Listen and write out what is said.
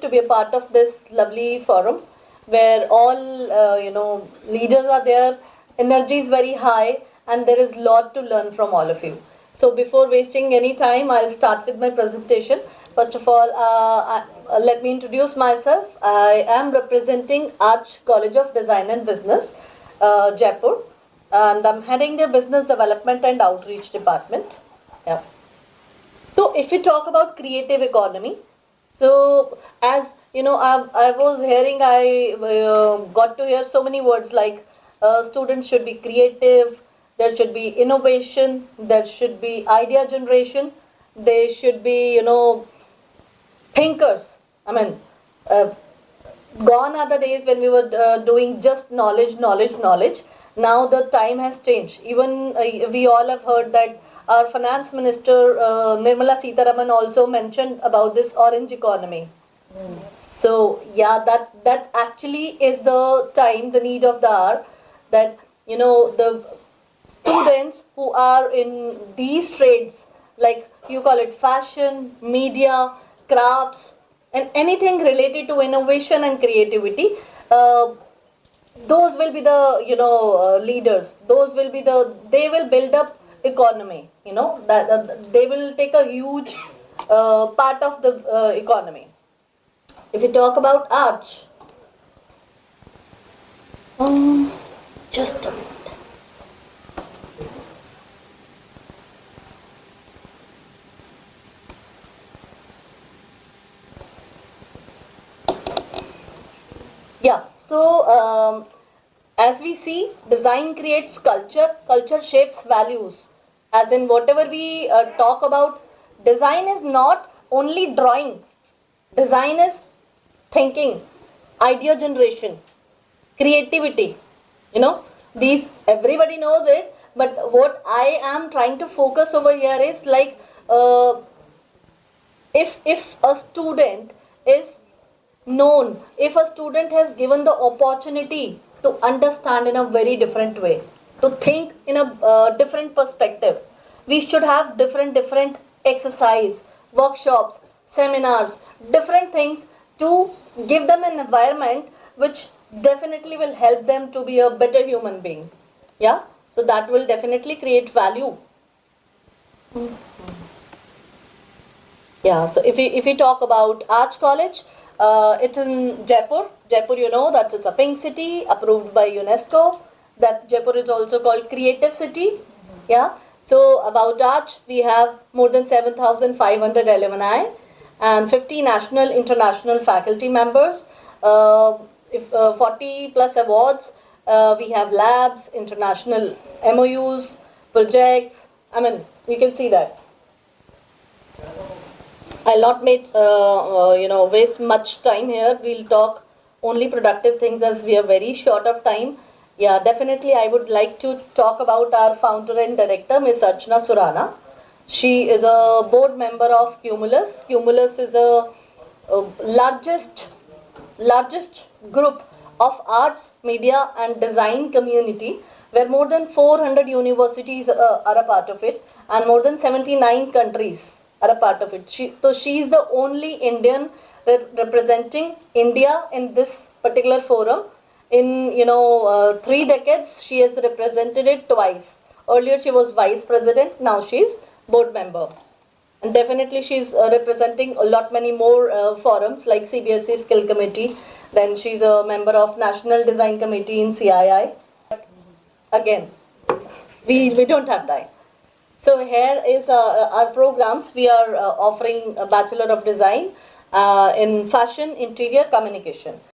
to be a part of this lovely forum where all leaders are there, energy is very high, and there is a lot to learn from all of you. So before wasting any time, I'll start with my presentation. First of all, let me introduce myself. I am representing Arch College of Design and Business, Jaipur, and I'm heading the Business Development and Outreach Department. Yeah. So if we talk about creative economy, so as you know, I was hearing, I got to hear so many words like students should be creative, there should be innovation, there should be idea generation, they should be, thinkers. I mean, uh, gone are the days when we were doing just knowledge. Now the time has changed. Even we all have heard that our finance minister Nirmala Sitharaman also mentioned about this orange economy. So yeah, that actually is the time, the need of the hour, that the students who are in these trades, like you call it fashion, media, crafts, and anything related to innovation and creativity, those will be the leaders. Those will be they will build up economy. That they will take a huge part of the economy. If we talk about Arch, just a minute. Yeah, so as we see, design creates culture, culture shapes values. As in, whatever we talk about, design is not only drawing, design is thinking, idea generation, creativity. These everybody knows it, but what I am trying to focus over here is like if a student is known, if a student has given the opportunity to understand in a very different way, to think in a different perspective, we should have different exercise, workshops, seminars, different things to give them an environment which definitely will help them to be a better human being. Yeah, so that will definitely create value. Yeah, so if we talk about Arch College, it's in Jaipur. Jaipur, that it's a pink city approved by UNESCO. That Jaipur is also called Creative City. Yeah. So about Arch, we have more than 7,500 alumni and 50 national, international faculty members. If 40 plus awards, we have labs, international MOUs, projects. I mean, you can see that. I'll not waste much time here. We'll talk only productive things as we are very short of time. Yeah, definitely I would like to talk about our founder and director, Ms. Archana Surana. She is a board member of Cumulus. Cumulus is a largest group of arts, media and design community where more than 400 universities are a part of it and more than 79 countries are a part of it. So she is the only Indian representing India in this particular forum. In 3 decades, she has represented it twice. Earlier she was vice president, now she is board member. And definitely she is representing a lot many more forums like CBSE Skill Committee. Then she's a member of National Design Committee in CII. But again, we don't have time. So here is our programs. We are offering a Bachelor of Design in Fashion, Interior, Communication.